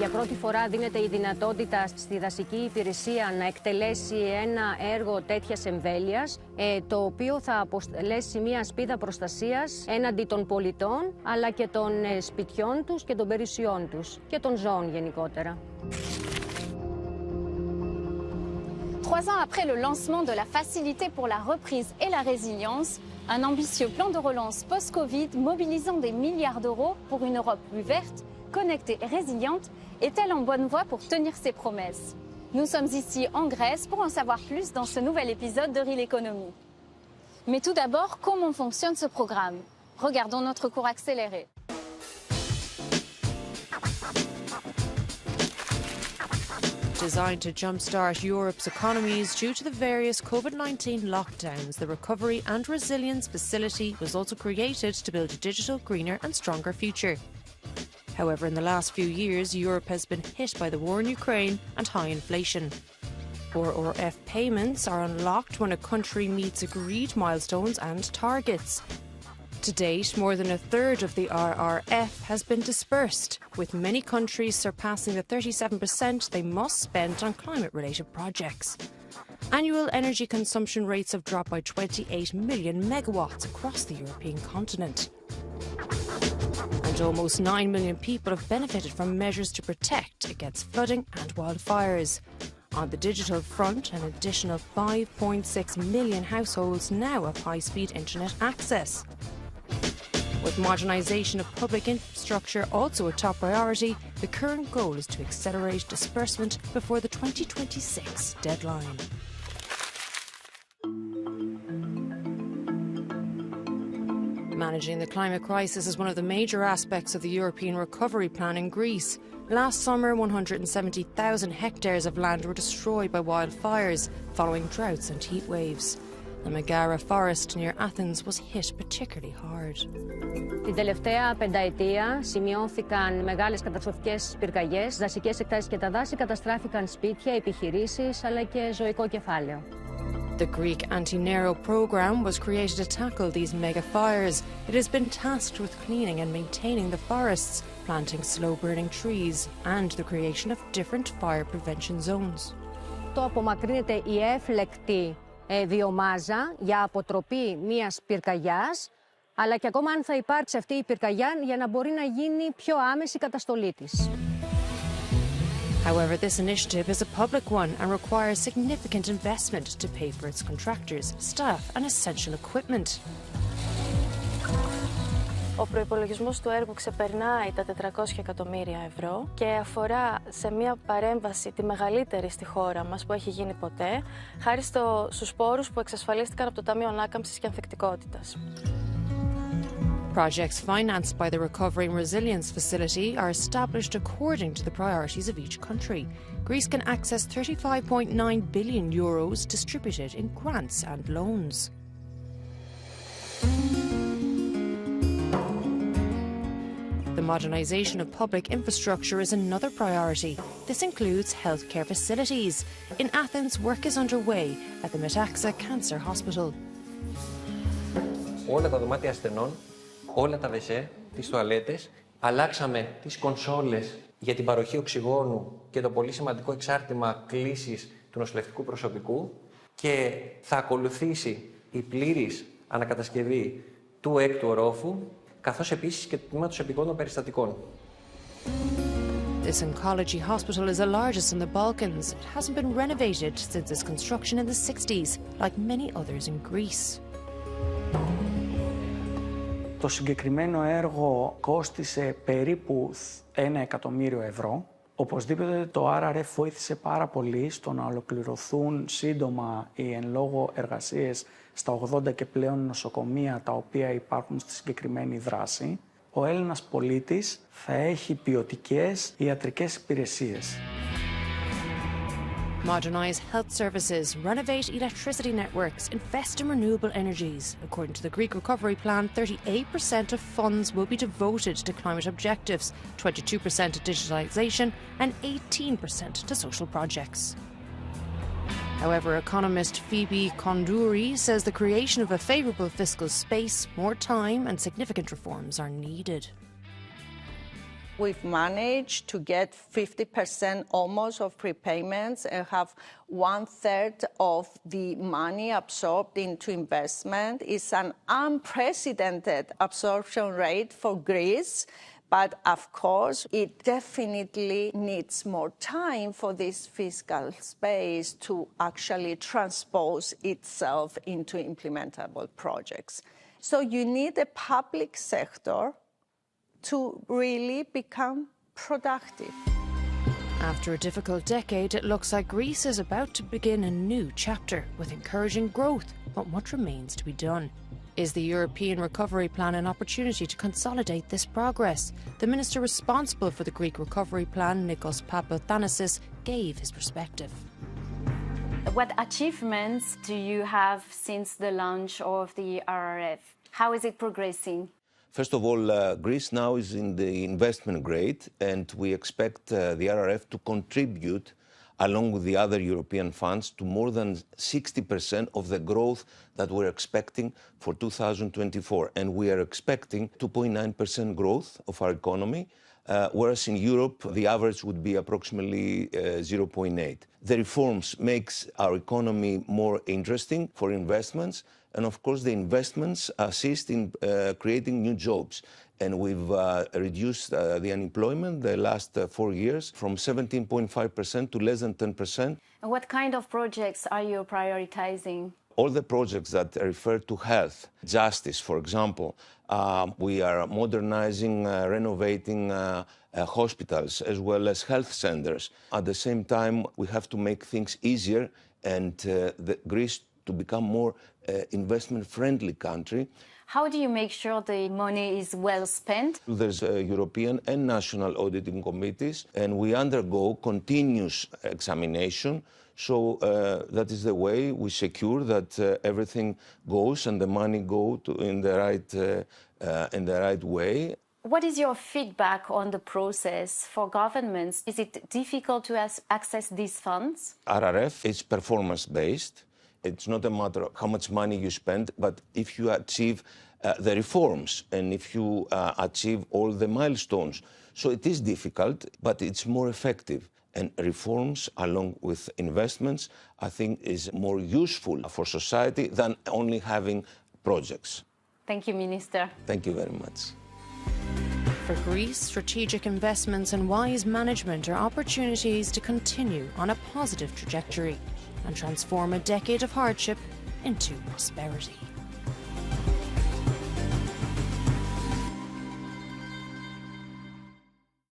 για πρώτη φορά δίνεται η δυνατότητα στη δασική υπηρεσία να εκτελέσει ένα έργο τέτοιας εμβέλειας, το οποίο θα αποτελέσει μια σπίδα προστασίας έναντι των πολιτών, αλλά και των σπιτιών τους και των περιουσιών τους και των ζώων γενικότερα. 3 ans après le lancement de la Facilité pour la reprise et la résilience, un ambitieux plan de relance post-Covid mobilisant des milliards d'euros pour une Europe plus verte, connectée et résiliente est-elle en bonne voie pour tenir ses promesses? Nous sommes ici en Grèce pour en savoir plus dans ce nouvel épisode de Real Economy. Mais tout d'abord, comment fonctionne ce programme? Regardons notre cours accéléré. Designed to jumpstart Europe's economies due to the various COVID-19 lockdowns, the Recovery and Resilience Facility was also created to build a digital, greener and stronger future. However, in the last few years, Europe has been hit by the war in Ukraine and high inflation. RRF payments are unlocked when a country meets agreed milestones and targets. To date, more than a third of the RRF has been dispersed, with many countries surpassing the 37% they must spend on climate-related projects. Annual energy consumption rates have dropped by 28 million megawatts across the European continent. And almost 9 million people have benefited from measures to protect against flooding and wildfires. On the digital front, an additional 5.6 million households now have high-speed internet access. With modernisation of public infrastructure also a top priority, the current goal is to accelerate disbursement before the 2026 deadline. Managing the climate crisis is one of the major aspects of the European Recovery Plan in Greece. Last summer, 170,000 hectares of land were destroyed by wildfires following droughts and heat waves. The Megara forest near Athens was hit particularly hard. Την τελευταία πενταετία σημειώθηκαν μεγάλες καταστροφικές πυρκαγιές, δασικές εκτάσεις και τα δάση καταστράφηκαν σπίτια, επιχειρήσεις αλλά και ζωικό κεφάλαιο. The Greek Anti-nero program was created to tackle these mega fires. It has been tasked with cleaning and maintaining the forests, planting slow-burning trees and the creation of different fire prevention zones. Το απομακρύνεται η έφλεκτη βιομάζα για αποτροπή μιας πυρκαγιάς, αλλά και ακόμα αν θα υπάρξει αυτή η πυρκαγιά για να μπορεί να γίνει πιο άμεση η καταστολή της. However, this initiative is a public one and requires significant investment to pay for its contractors, staff and essential equipment. Ο προϋπολογισμός του έργου ξεπερνάει τα 400 εκατομμύρια ευρώ και αφορά σε μια παρέμβαση τη μεγαλύτερη στη χώρα μας που έχει γίνει ποτέ, χάρη στους πόρους που εξασφαλίστηκαν από το Ταμείο Ανάκαμψης και Ανθεκτικότητας. Projects financed by the Recovery and Resilience Facility are established according to the priorities of each country. Greece can access €35.9 billion distributed in grants and loans. The modernisation of public infrastructure is another priority. This includes healthcare facilities. In Athens, work is underway at the Metaxa Cancer Hospital. Όλα τα δωμάτια ασθενών, όλα τα WC, τις τουαλέτες, αλλάξαμε τις κονσόλες για την παροχή οξυγόνου και το πολύ σημαντικό εξάρτημα κλήσης του νοσηλευτικού προσωπικού και θα ακολουθήσει η πλήρης ανακατασκευή του έκτου ορόφου, καθώς επίσης και το τμήμα των επιγόντων περιστατικών. This oncology hospital is the largest in the Balkans. It hasn't been renovated since its construction in the 60s, like many others in Greece. Το συγκεκριμένο έργο κόστισε περίπου 1 εκατομμύριο ευρώ. Οπωσδήποτε το RRF βοήθησε πάρα πολύ στο να ολοκληρωθούν σύντομα οι εν λόγω εργασίες στα 80 και πλέον νοσοκομεία τα οποία υπάρχουν στη συγκεκριμένη δράση. Ο Έλληνας πολίτης θα έχει ποιοτικές ιατρικές υπηρεσίες. Modernise health services, renovate electricity networks, invest in renewable energies. According to the Greek Recovery Plan, 38% of funds will be devoted to climate objectives, 22% to digitalisation and 18% to social projects. However, economist Phoebe Kondouri says the creation of a favourable fiscal space, more time and significant reforms are needed. We've managed to get 50% almost of prepayments and have 1/3 of the money absorbed into investment. It's an unprecedented absorption rate for Greece. But of course, it definitely needs more time for this fiscal space to actually transpose itself into implementable projects. So you need a public sector to really become productive. After a difficult decade, it looks like Greece is about to begin a new chapter with encouraging growth. But what remains to be done? Is the European Recovery Plan an opportunity to consolidate this progress? The minister responsible for the Greek Recovery Plan, Nikos Papathanasis, gave his perspective. What achievements do you have since the launch of the RRF? How is it progressing? First of all, Greece now is in the investment grade, and we expect the RRF to contribute, along with the other European funds, to more than 60% of the growth that we're expecting for 2024. And we are expecting 2.9% growth of our economy, whereas in Europe, the average would be approximately 0.8. The reforms makes our economy more interesting for investments. And of course, the investments assist in creating new jobs. And we've reduced the unemployment the last 4 years from 17.5% to less than 10%. And what kind of projects are you prioritizing? All the projects that refer to health, justice, for example. We are modernizing, renovating hospitals as well as health centers. At the same time, we have to make things easier and Greece to become more investment-friendly country. How do you make sure the money is well spent? There's European and national auditing committees, and we undergo continuous examination. So that is the way we secure that everything goes and the money go in the right way. What is your feedback on the process for governments? Is it difficult to access these funds? RRF is performance-based. It's not a matter of how much money you spend, but if you achieve the reforms and if you achieve all the milestones. So it is difficult, but it's more effective. And reforms, along with investments, I think is more useful for society than only having projects. Thank you, Minister. Thank you very much. For Greece, strategic investments and wise management are opportunities to continue on a positive trajectory and transform a decade of hardship into prosperity.